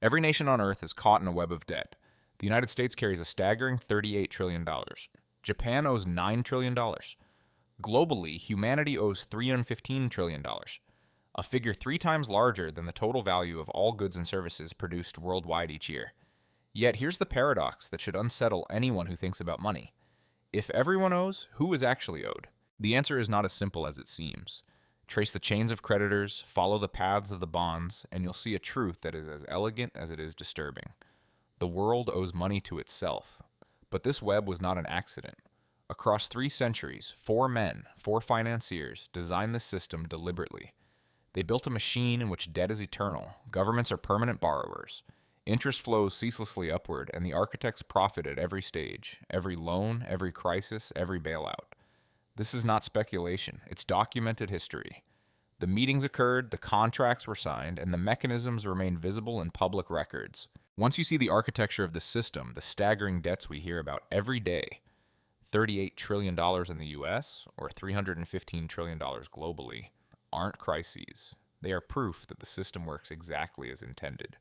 Every nation on Earth is caught in a web of debt. The United States carries a staggering $38 trillion. Japan owes $9 trillion. Globally, humanity owes $315 trillion, a figure 3 times larger than the total value of all goods and services produced worldwide each year. Yet here's the paradox that should unsettle anyone who thinks about money. If everyone owes, who is actually owed? The answer is not as simple as it seems. Trace the chains of creditors, follow the paths of the bonds, and you'll see a truth that is as elegant as it is disturbing. The world owes money to itself. But this web was not an accident. Across 3 centuries, 4 men, 4 financiers, designed this system deliberately. They built a machine in which debt is eternal, governments are permanent borrowers, interest flows ceaselessly upward, and the architects profit at every stage, every loan, every crisis, every bailout. This is not speculation, it's documented history. The meetings occurred, the contracts were signed, and the mechanisms remain visible in public records. Once you see the architecture of the system, the staggering debts we hear about every day, $38 trillion in the US, or $315 trillion globally, aren't crises. They are proof that the system works exactly as intended.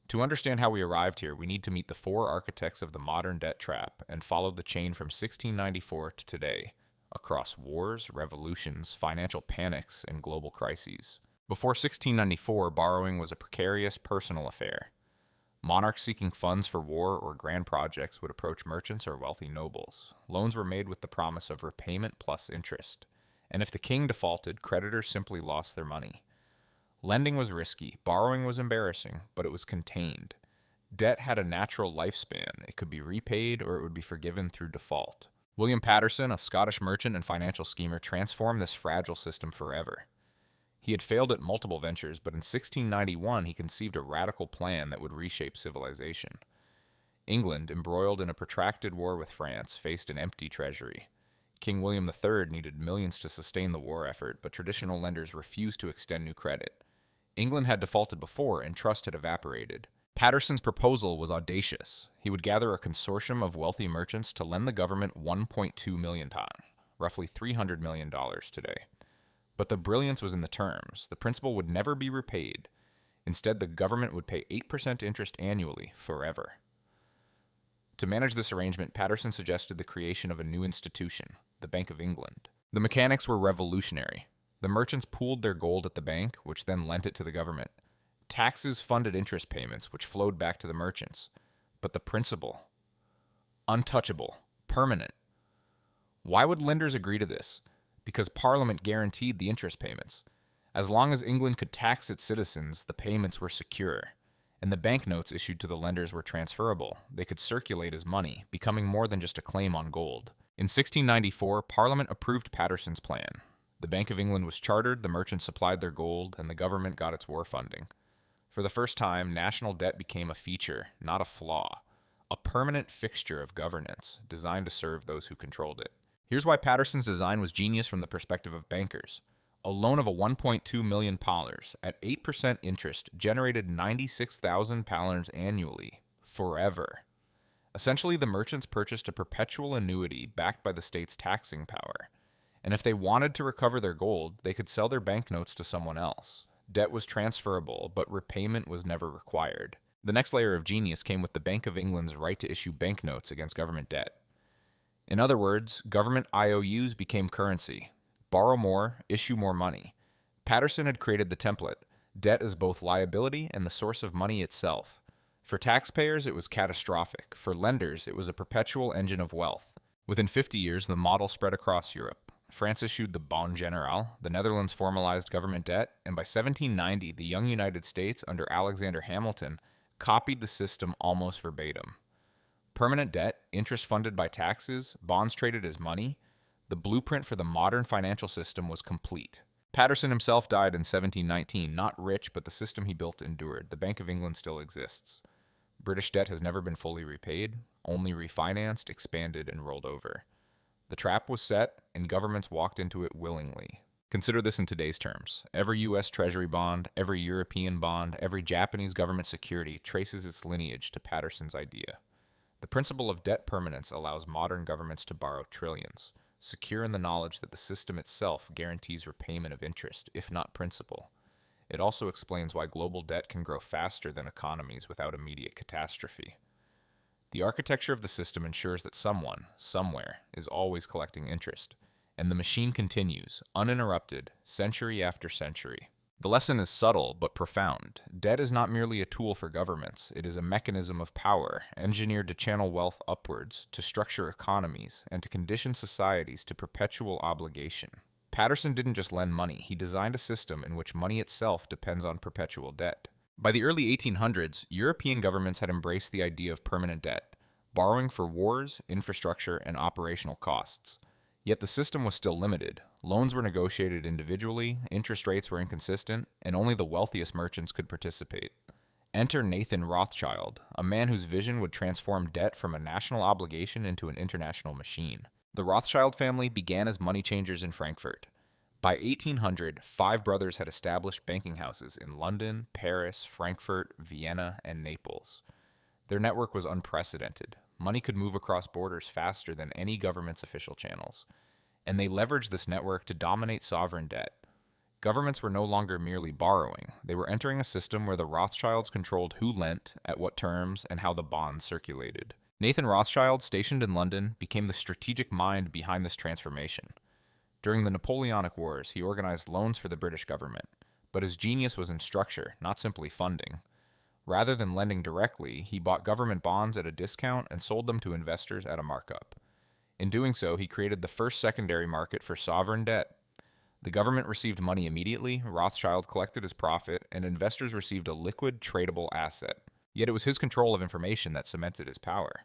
To understand how we arrived here, we need to meet the 4 architects of the modern debt trap and follow the chain from 1694 to today, across wars, revolutions, financial panics, and global crises. Before 1694, borrowing was a precarious personal affair. Monarchs seeking funds for war or grand projects would approach merchants or wealthy nobles. Loans were made with the promise of repayment plus interest, and if the king defaulted, creditors simply lost their money. Lending was risky, borrowing was embarrassing, but it was contained. Debt had a natural lifespan. It could be repaid or it would be forgiven through default. William Paterson, a Scottish merchant and financial schemer, transformed this fragile system forever. He had failed at multiple ventures, but in 1691 he conceived a radical plan that would reshape civilization. England, embroiled in a protracted war with France, faced an empty treasury. King William III needed millions to sustain the war effort, but traditional lenders refused to extend new credit. England had defaulted before, and trust had evaporated. Paterson's proposal was audacious. He would gather a consortium of wealthy merchants to lend the government $1.2 million, roughly $300 million today. But the brilliance was in the terms. The principal would never be repaid. Instead, the government would pay 8% interest annually, forever. To manage this arrangement, Paterson suggested the creation of a new institution, the Bank of England. The mechanics were revolutionary. The merchants pooled their gold at the bank, which then lent it to the government. Taxes funded interest payments, which flowed back to the merchants. But the principal, untouchable, permanent. Why would lenders agree to this? Because Parliament guaranteed the interest payments. As long as England could tax its citizens, the payments were secure. And the banknotes issued to the lenders were transferable. They could circulate as money, becoming more than just a claim on gold. In 1694, Parliament approved Paterson's plan. The Bank of England was chartered, the merchants supplied their gold, and the government got its war funding. For the first time, national debt became a feature, not a flaw. A permanent fixture of governance, designed to serve those who controlled it. Here's why Paterson's design was genius from the perspective of bankers. A loan of £1.2 million at 8% interest generated £96,000 annually, forever. Essentially, the merchants purchased a perpetual annuity backed by the state's taxing power. And if they wanted to recover their gold, they could sell their banknotes to someone else. Debt was transferable, but repayment was never required. The next layer of genius came with the Bank of England's right to issue banknotes against government debt. In other words, government IOUs became currency. Borrow more, issue more money. Paterson had created the template. Debt is both liability and the source of money itself. For taxpayers, it was catastrophic. For lenders, it was a perpetual engine of wealth. Within 50 years, the model spread across Europe. France issued the Bond General, the Netherlands formalized government debt, and by 1790, the young United States, under Alexander Hamilton, copied the system almost verbatim. Permanent debt, interest funded by taxes, bonds traded as money, the blueprint for the modern financial system was complete. Paterson himself died in 1719, not rich, but the system he built endured. The Bank of England still exists. British debt has never been fully repaid, only refinanced, expanded, and rolled over. The trap was set, and governments walked into it willingly. Consider this in today's terms. Every U.S. Treasury bond, every European bond, every Japanese government security traces its lineage to Paterson's idea. The principle of debt permanence allows modern governments to borrow trillions, secure in the knowledge that the system itself guarantees repayment of interest, if not principal. It also explains why global debt can grow faster than economies without immediate catastrophe. The architecture of the system ensures that someone, somewhere, is always collecting interest, and the machine continues, uninterrupted, century after century. The lesson is subtle but profound. Debt is not merely a tool for governments, it is a mechanism of power, engineered to channel wealth upwards, to structure economies, and to condition societies to perpetual obligation. Patterson didn't just lend money, he designed a system in which money itself depends on perpetual debt. By the early 1800s, European governments had embraced the idea of permanent debt, borrowing for wars, infrastructure, and operational costs. Yet the system was still limited. Loans were negotiated individually, interest rates were inconsistent, and only the wealthiest merchants could participate. Enter Nathan Rothschild, a man whose vision would transform debt from a national obligation into an international machine. The Rothschild family began as money changers in Frankfurt. By 1800, 5 brothers had established banking houses in London, Paris, Frankfurt, Vienna, and Naples. Their network was unprecedented. Money could move across borders faster than any government's official channels, and they leveraged this network to dominate sovereign debt. Governments were no longer merely borrowing. They were entering a system where the Rothschilds controlled who lent, at what terms, and how the bonds circulated. Nathan Rothschild, stationed in London, became the strategic mind behind this transformation. During the Napoleonic Wars, he organized loans for the British government, but his genius was in structure, not simply funding. Rather than lending directly, he bought government bonds at a discount and sold them to investors at a markup. In doing so, he created the first secondary market for sovereign debt. The government received money immediately, Rothschild collected his profit, and investors received a liquid, tradable asset. Yet it was his control of information that cemented his power.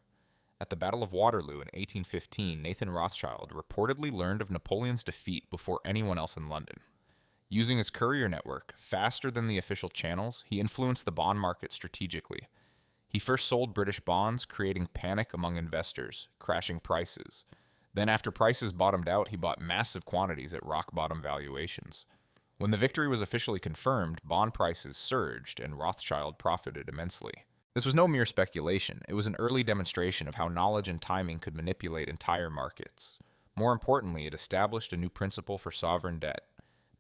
At the Battle of Waterloo in 1815, Nathan Rothschild reportedly learned of Napoleon's defeat before anyone else in London. Using his courier network, faster than the official channels, he influenced the bond market strategically. He first sold British bonds, creating panic among investors, crashing prices. Then, after prices bottomed out, he bought massive quantities at rock-bottom valuations. When the victory was officially confirmed, bond prices surged, and Rothschild profited immensely. This was no mere speculation. It was an early demonstration of how knowledge and timing could manipulate entire markets. More importantly, it established a new principle for sovereign debt: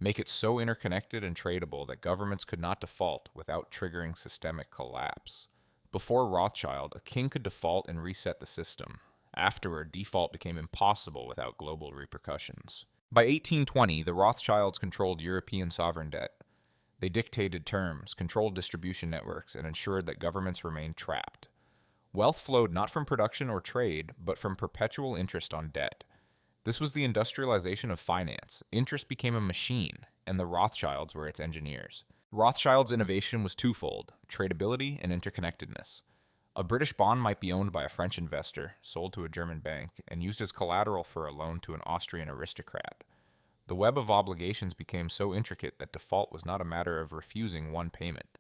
make it so interconnected and tradable that governments could not default without triggering systemic collapse. Before Rothschild, a king could default and reset the system. Afterward, default became impossible without global repercussions. By 1820, the Rothschilds controlled European sovereign debt. They dictated terms, controlled distribution networks, and ensured that governments remained trapped. Wealth flowed not from production or trade, but from perpetual interest on debt. This was the industrialization of finance. Interest became a machine, and the Rothschilds were its engineers. Rothschild's innovation was twofold: tradability and interconnectedness. A British bond might be owned by a French investor, sold to a German bank, and used as collateral for a loan to an Austrian aristocrat. The web of obligations became so intricate that default was not a matter of refusing one payment.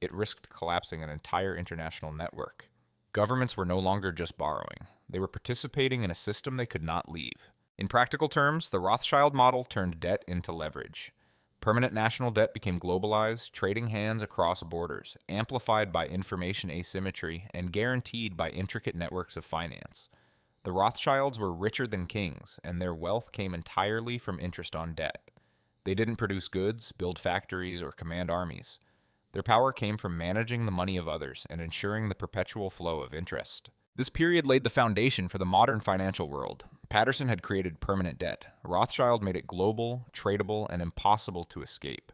It risked collapsing an entire international network. Governments were no longer just borrowing. They were participating in a system they could not leave. In practical terms, the Rothschild model turned debt into leverage. Permanent national debt became globalized, trading hands across borders, amplified by information asymmetry, and guaranteed by intricate networks of finance. The Rothschilds were richer than kings, and their wealth came entirely from interest on debt. They didn't produce goods, build factories, or command armies. Their power came from managing the money of others and ensuring the perpetual flow of interest. This period laid the foundation for the modern financial world. Patterson had created permanent debt. Rothschild made it global, tradable, and impossible to escape.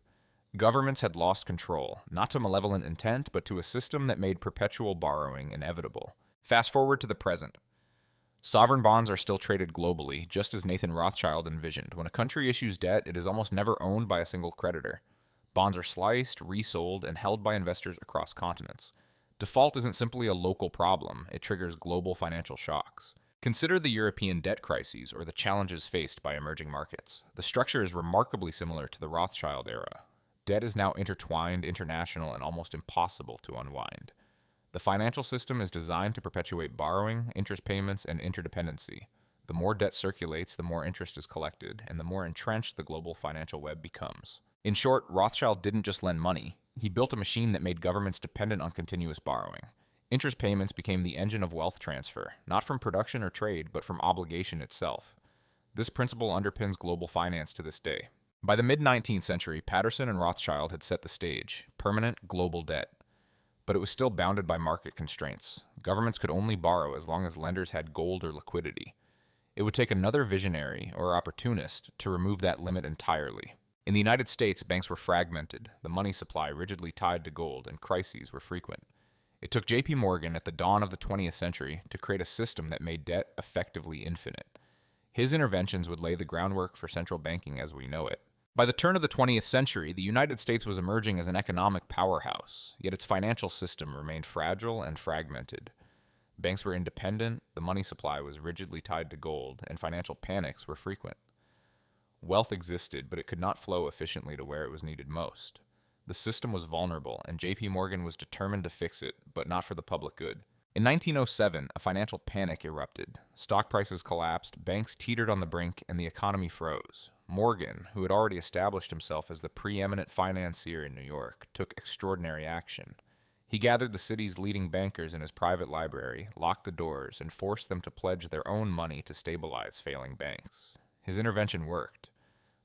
Governments had lost control, not to malevolent intent, but to a system that made perpetual borrowing inevitable. Fast forward to the present. Sovereign bonds are still traded globally, just as Nathan Rothschild envisioned. When a country issues debt, it is almost never owned by a single creditor. Bonds are sliced, resold, and held by investors across continents. Default isn't simply a local problem, it triggers global financial shocks. Consider the European debt crises or the challenges faced by emerging markets. The structure is remarkably similar to the Rothschild era. Debt is now intertwined, international, and almost impossible to unwind. The financial system is designed to perpetuate borrowing, interest payments, and interdependency. The more debt circulates, the more interest is collected, and the more entrenched the global financial web becomes. In short, Rothschild didn't just lend money. He built a machine that made governments dependent on continuous borrowing. Interest payments became the engine of wealth transfer, not from production or trade, but from obligation itself. This principle underpins global finance to this day. By the mid-19th century, Patterson and Rothschild had set the stage, permanent global debt. But it was still bounded by market constraints. Governments could only borrow as long as lenders had gold or liquidity. It would take another visionary or opportunist to remove that limit entirely. In the United States, banks were fragmented, the money supply rigidly tied to gold, and crises were frequent. It took J.P. Morgan at the dawn of the 20th century to create a system that made debt effectively infinite. His interventions would lay the groundwork for central banking as we know it. By the turn of the 20th century, the United States was emerging as an economic powerhouse, yet its financial system remained fragile and fragmented. Banks were independent, the money supply was rigidly tied to gold, and financial panics were frequent. Wealth existed, but it could not flow efficiently to where it was needed most. The system was vulnerable, and J.P. Morgan was determined to fix it, but not for the public good. In 1907, a financial panic erupted. Stock prices collapsed, banks teetered on the brink, and the economy froze. Morgan, who had already established himself as the preeminent financier in New York, took extraordinary action. He gathered the city's leading bankers in his private library, locked the doors, and forced them to pledge their own money to stabilize failing banks. His intervention worked.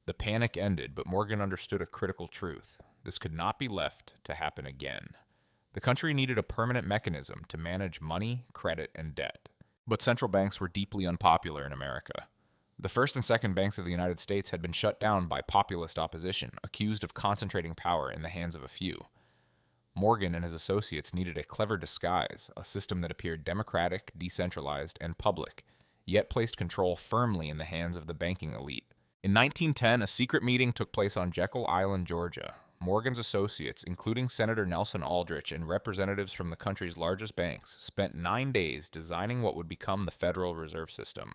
The panic ended, but Morgan understood a critical truth. This could not be left to happen again. The country needed a permanent mechanism to manage money, credit, and debt. But central banks were deeply unpopular in America. The first and second banks of the United States had been shut down by populist opposition, accused of concentrating power in the hands of a few. Morgan and his associates needed a clever disguise, a system that appeared democratic, decentralized, and public, yet placed control firmly in the hands of the banking elite. In 1910, a secret meeting took place on Jekyll Island, Georgia. Morgan's associates, including Senator Nelson Aldrich and representatives from the country's largest banks, spent 9 days designing what would become the Federal Reserve System.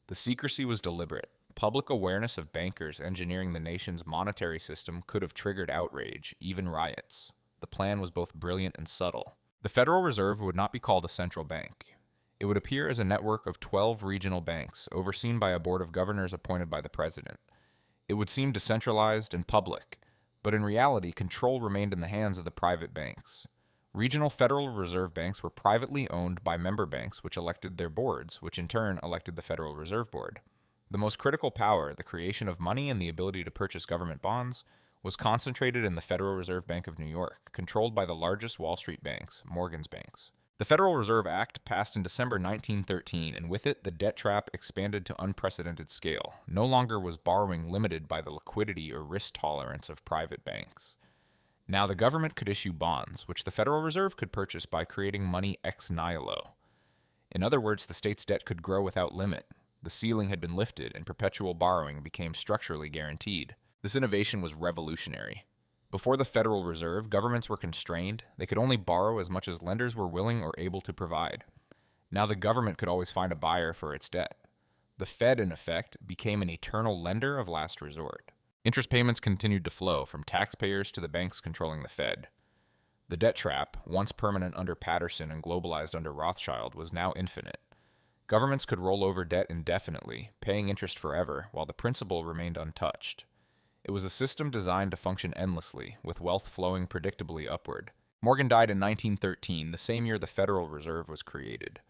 The secrecy was deliberate. Public awareness of bankers engineering the nation's monetary system could have triggered outrage, even riots. The plan was both brilliant and subtle. The Federal Reserve would not be called a central bank. It would appear as a network of 12 regional banks, overseen by a board of governors appointed by the president. It would seem decentralized and public, but in reality, control remained in the hands of the private banks. Regional Federal Reserve banks were privately owned by member banks, which elected their boards, which in turn elected the Federal Reserve Board. The most critical power, the creation of money and the ability to purchase government bonds, was concentrated in the Federal Reserve Bank of New York, controlled by the largest Wall Street banks, Morgan's banks. The Federal Reserve Act passed in December 1913, and with it, the debt trap expanded to unprecedented scale. No longer was borrowing limited by the liquidity or risk tolerance of private banks. Now the government could issue bonds, which the Federal Reserve could purchase by creating money ex nihilo. In other words, the state's debt could grow without limit. The ceiling had been lifted, and perpetual borrowing became structurally guaranteed. This innovation was revolutionary. Before the Federal Reserve, governments were constrained. They could only borrow as much as lenders were willing or able to provide. Now the government could always find a buyer for its debt. The Fed, in effect, became an eternal lender of last resort. Interest payments continued to flow from taxpayers to the banks controlling the Fed. The debt trap, once permanent under Patterson and globalized under Rothschild, was now infinite. Governments could roll over debt indefinitely, paying interest forever, while the principal remained untouched. It was a system designed to function endlessly, with wealth flowing predictably upward. Morgan died in 1913, the same year the Federal Reserve was created.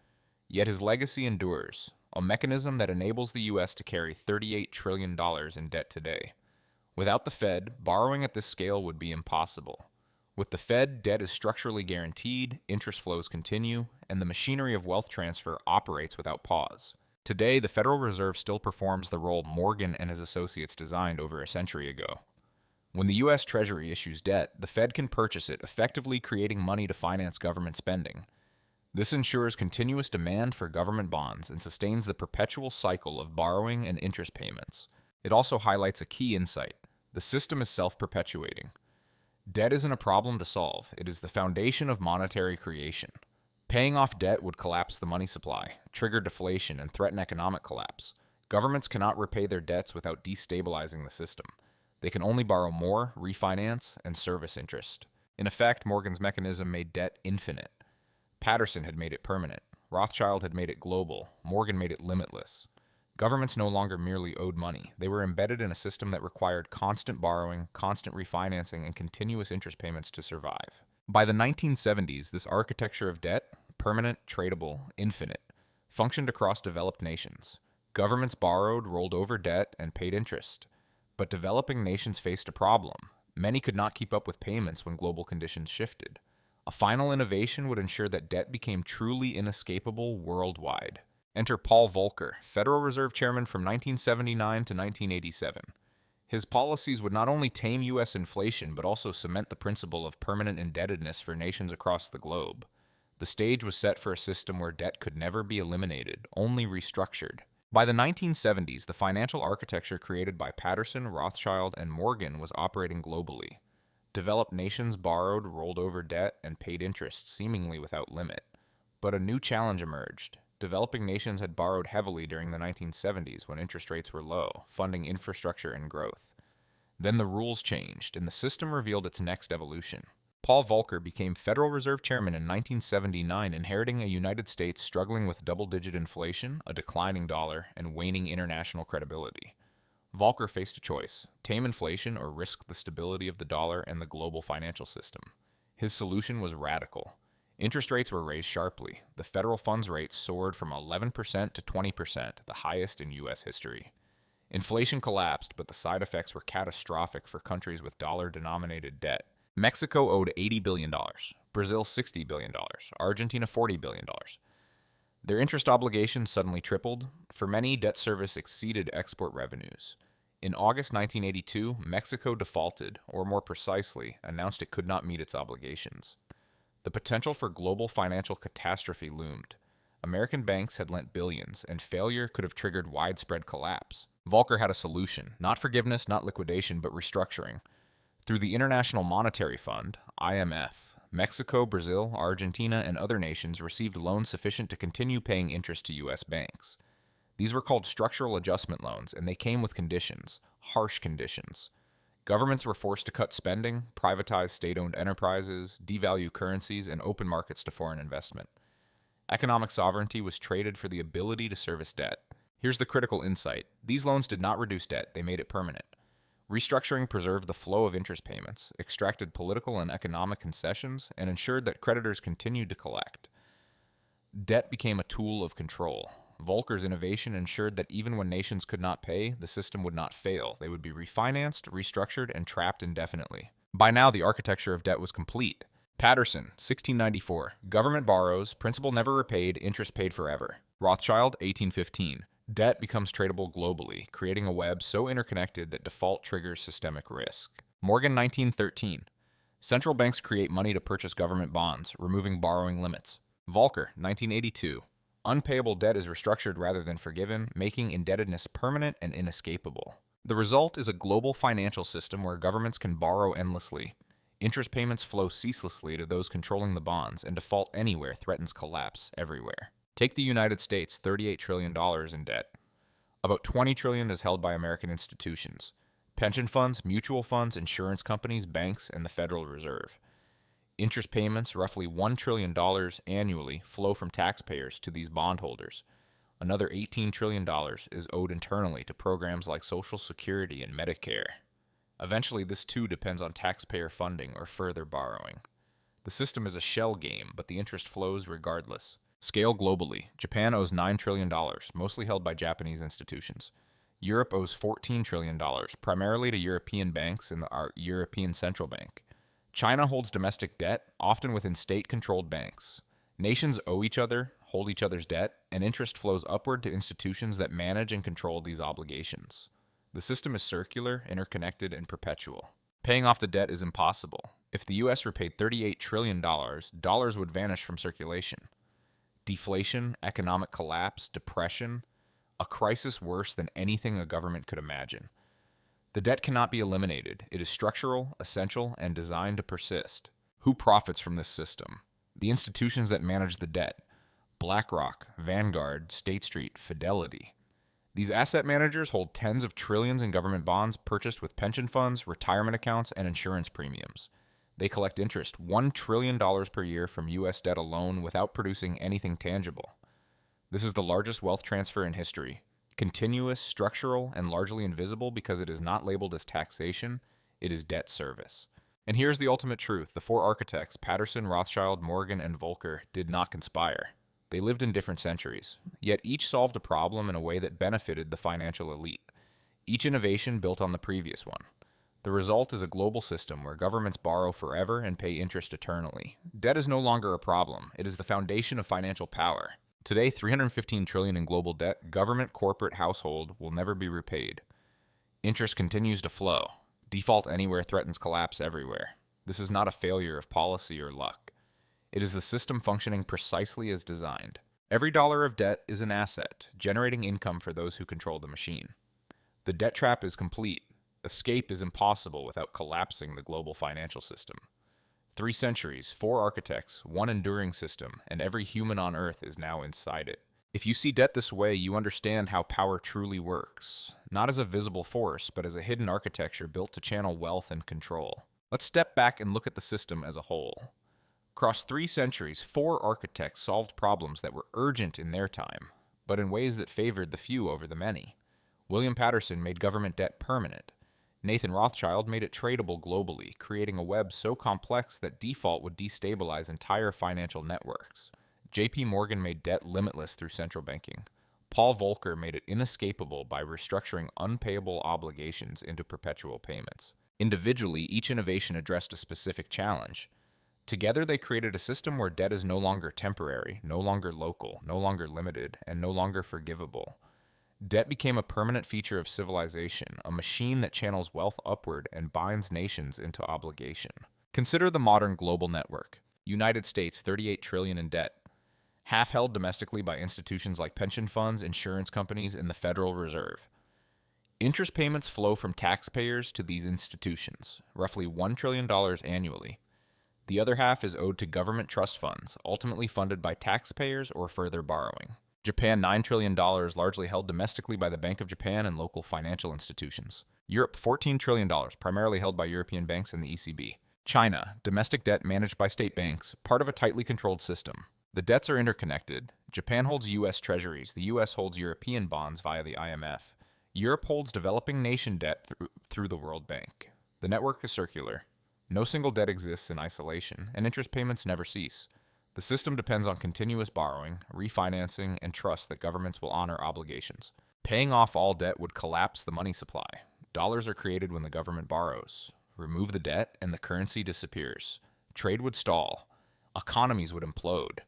Yet his legacy endures, a mechanism that enables the U.S. to carry $38 trillion in debt today. Without the Fed, borrowing at this scale would be impossible. With the Fed, debt is structurally guaranteed, interest flows continue, and the machinery of wealth transfer operates without pause. Today, the Federal Reserve still performs the role Morgan and his associates designed over a century ago. When the U.S. Treasury issues debt, the Fed can purchase it, effectively creating money to finance government spending. This ensures continuous demand for government bonds and sustains the perpetual cycle of borrowing and interest payments. It also highlights a key insight. The system is self-perpetuating. Debt isn't a problem to solve. It is the foundation of monetary creation. Paying off debt would collapse the money supply, trigger deflation, and threaten economic collapse. Governments cannot repay their debts without destabilizing the system. They can only borrow more, refinance, and service interest. In effect, Morgan's mechanism made debt infinite. Patterson had made it permanent. Rothschild had made it global. Morgan made it limitless. Governments no longer merely owed money. They were embedded in a system that required constant borrowing, constant refinancing, and continuous interest payments to survive. By the 1970s, this architecture of debt, permanent, tradable, infinite, functioned across developed nations. Governments borrowed, rolled over debt, and paid interest. But developing nations faced a problem. Many could not keep up with payments when global conditions shifted. A final innovation would ensure that debt became truly inescapable worldwide. Enter Paul Volcker, Federal Reserve Chairman from 1979 to 1987. His policies would not only tame U.S. inflation, but also cement the principle of permanent indebtedness for nations across the globe. The stage was set for a system where debt could never be eliminated, only restructured. By the 1970s, the financial architecture created by Patterson, Rothschild, and Morgan was operating globally. Developed nations borrowed, rolled over debt, and paid interest seemingly without limit. But a new challenge emerged. Developing nations had borrowed heavily during the 1970s when interest rates were low, funding infrastructure and growth. Then the rules changed, and the system revealed its next evolution. Paul Volcker became Federal Reserve Chairman in 1979, inheriting a United States struggling with double-digit inflation, a declining dollar, and waning international credibility. Volcker faced a choice: tame inflation or risk the stability of the dollar and the global financial system. His solution was radical. Interest rates were raised sharply. The federal funds rate soared from 11% to 20%, the highest in U.S. history. Inflation collapsed, but the side effects were catastrophic for countries with dollar-denominated debt. Mexico owed $80 billion, Brazil $60 billion, Argentina $40 billion. Their interest obligations suddenly tripled. For many, debt service exceeded export revenues. In August 1982, Mexico defaulted, or more precisely, announced it could not meet its obligations. The potential for global financial catastrophe loomed. American banks had lent billions, and failure could have triggered widespread collapse. Volcker had a solution: not forgiveness, not liquidation, but restructuring. Through the International Monetary Fund, IMF, Mexico, Brazil, Argentina, and other nations received loans sufficient to continue paying interest to U.S. banks. These were called structural adjustment loans, and they came with conditions, harsh conditions. Governments were forced to cut spending, privatize state-owned enterprises, devalue currencies, and open markets to foreign investment. Economic sovereignty was traded for the ability to service debt. Here's the critical insight: these loans did not reduce debt, they made it permanent. Restructuring preserved the flow of interest payments, extracted political and economic concessions, and ensured that creditors continued to collect. Debt became a tool of control. Volcker's innovation ensured that even when nations could not pay, the system would not fail. They would be refinanced, restructured, and trapped indefinitely. By now, the architecture of debt was complete. Patterson, 1694. Government borrows, principal never repaid, interest paid forever. Rothschild, 1815. Debt becomes tradable globally, creating a web so interconnected that default triggers systemic risk. Morgan, 1913. Central banks create money to purchase government bonds, removing borrowing limits. Volcker, 1982. Unpayable debt is restructured rather than forgiven, making indebtedness permanent and inescapable. The result is a global financial system where governments can borrow endlessly. Interest payments flow ceaselessly to those controlling the bonds, and default anywhere threatens collapse everywhere. Take the United States, $38 trillion in debt. About $20 trillion is held by American institutions: pension funds, mutual funds, insurance companies, banks, and the Federal Reserve. Interest payments, roughly $1 trillion annually, flow from taxpayers to these bondholders. Another $18 trillion is owed internally to programs like Social Security and Medicare. Eventually, this too depends on taxpayer funding or further borrowing. The system is a shell game, but the interest flows regardless. Scale globally. Japan owes $9 trillion, mostly held by Japanese institutions. Europe owes $14 trillion, primarily to European banks and the European Central Bank. China holds domestic debt, often within state-controlled banks. Nations owe each other, hold each other's debt, and interest flows upward to institutions that manage and control these obligations. The system is circular, interconnected, and perpetual. Paying off the debt is impossible. If the U.S. repaid $38 trillion, dollars would vanish from circulation. Deflation, economic collapse, depression, a crisis worse than anything a government could imagine. The debt cannot be eliminated. It is structural, essential, and designed to persist. Who profits from this system? The institutions that manage the debt: BlackRock, Vanguard, State Street, Fidelity. These asset managers hold tens of trillions in government bonds purchased with pension funds, retirement accounts, and insurance premiums. They collect interest, $1 trillion per year from U.S. debt alone without producing anything tangible. This is the largest wealth transfer in history. Continuous, structural, and largely invisible because it is not labeled as taxation, it is debt service. And here's the ultimate truth: the four architects, Patterson, Rothschild, Morgan, and Volcker, did not conspire. They lived in different centuries, yet each solved a problem in a way that benefited the financial elite. each innovation built on the previous one. The result is a global system where governments borrow forever and pay interest eternally. Debt is no longer a problem. It is the foundation of financial power. Today, $315 trillion in global debt, government, corporate, household, will never be repaid. Interest continues to flow. Default anywhere threatens collapse everywhere. This is not a failure of policy or luck. It is the system functioning precisely as designed. Every dollar of debt is an asset, generating income for those who control the machine. The debt trap is complete. Escape is impossible without collapsing the global financial system. 3 centuries, 4 architects, 1 enduring system, and every human on Earth is now inside it. If you see debt this way, you understand how power truly works. Not as a visible force, but as a hidden architecture built to channel wealth and control. Let's step back and look at the system as a whole. Across 3 centuries, 4 architects solved problems that were urgent in their time, but in ways that favored the few over the many. William Patterson made government debt permanent. Nathan Rothschild made it tradable globally, creating a web so complex that default would destabilize entire financial networks. J.P. Morgan made debt limitless through central banking. Paul Volcker made it inescapable by restructuring unpayable obligations into perpetual payments. Individually, each innovation addressed a specific challenge. Together, they created a system where debt is no longer temporary, no longer local, no longer limited, and no longer forgivable. Debt became a permanent feature of civilization, a machine that channels wealth upward and binds nations into obligation. Consider the modern global network. United States, $38 trillion in debt, half held domestically by institutions like pension funds, insurance companies, and the Federal Reserve. Interest payments flow from taxpayers to these institutions, roughly $1 trillion annually. The other half is owed to government trust funds, ultimately funded by taxpayers or further borrowing. Japan, $9 trillion, largely held domestically by the Bank of Japan and local financial institutions. Europe, $14 trillion, primarily held by European banks and the ECB. China, domestic debt managed by state banks, part of a tightly controlled system. The debts are interconnected. Japan holds U.S. treasuries. The U.S. holds European bonds via the IMF. Europe holds developing nation debt through the World Bank. The network is circular. No single debt exists in isolation, and interest payments never cease. The system depends on continuous borrowing, refinancing, and trust that governments will honor obligations. Paying off all debt would collapse the money supply. Dollars are created when the government borrows. Remove the debt, and the currency disappears. Trade would stall. Economies would implode.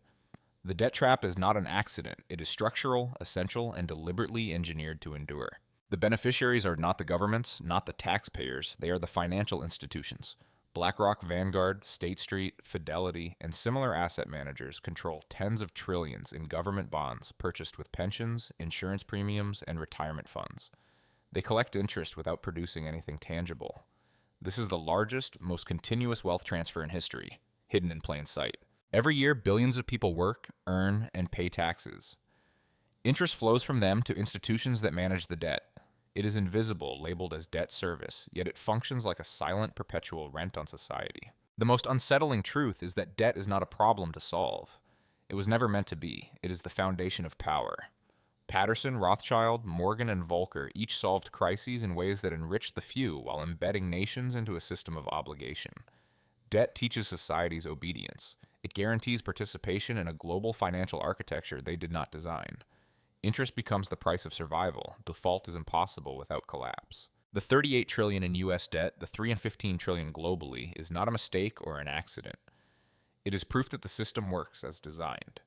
The debt trap is not an accident. It is structural, essential, and deliberately engineered to endure. The beneficiaries are not the governments, not the taxpayers. They are the financial institutions. BlackRock, Vanguard, State Street, Fidelity, and similar asset managers control tens of trillions in government bonds purchased with pensions, insurance premiums, and retirement funds. They collect interest without producing anything tangible. This is the largest, most continuous wealth transfer in history, hidden in plain sight. Every year, billions of people work, earn, and pay taxes. Interest flows from them to institutions that manage the debt. It is invisible, labeled as debt service, yet it functions like a silent, perpetual rent on society. The most unsettling truth is that debt is not a problem to solve. It was never meant to be. It is the foundation of power. Patterson, Rothschild, Morgan, and Volcker each solved crises in ways that enriched the few while embedding nations into a system of obligation. Debt teaches societies obedience. It guarantees participation in a global financial architecture they did not design. Interest becomes the price of survival. Default is impossible without collapse. The $38 trillion in U.S. debt, the $315 trillion globally, is not a mistake or an accident. It is proof that the system works as designed.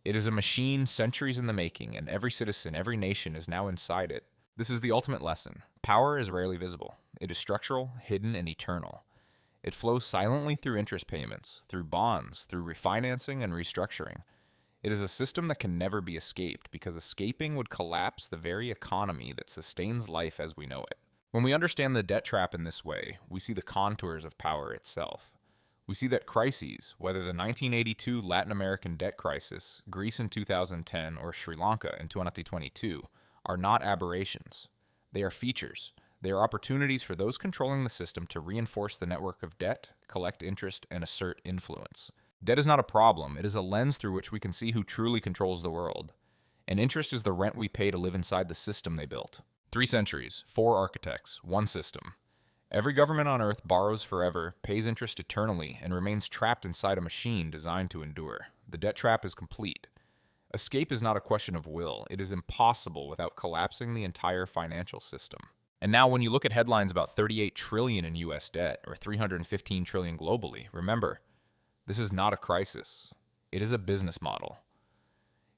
It is a machine centuries in the making, and every citizen, every nation is now inside it. This is the ultimate lesson. Power is rarely visible. It is structural, hidden, and eternal. It flows silently through interest payments, through bonds, through refinancing and restructuring. It is a system that can never be escaped, because escaping would collapse the very economy that sustains life as we know it. When we understand the debt trap in this way, we see the contours of power itself. We see that crises, whether the 1982 Latin American debt crisis, Greece in 2010, or Sri Lanka in 2022, are not aberrations. They are features. They are opportunities for those controlling the system to reinforce the network of debt, collect interest, and assert influence. Debt is not a problem. It is a lens through which we can see who truly controls the world. And interest is the rent we pay to live inside the system they built. 3 centuries, 4 architects, 1 system. Every government on Earth borrows forever, pays interest eternally, and remains trapped inside a machine designed to endure. The debt trap is complete. Escape is not a question of will. It is impossible without collapsing the entire financial system. And now when you look at headlines about 38 trillion in US debt or 315 trillion globally, remember, this is not a crisis. It is a business model.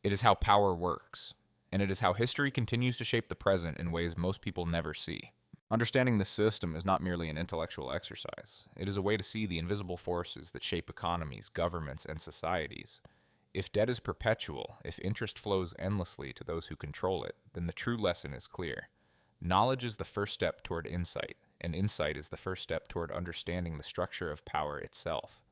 It is how power works, and it is how history continues to shape the present in ways most people never see. Understanding this system is not merely an intellectual exercise. It is a way to see the invisible forces that shape economies, governments, and societies. If debt is perpetual, if interest flows endlessly to those who control it, then the true lesson is clear. Knowledge is the first step toward insight, and insight is the first step toward understanding the structure of power itself.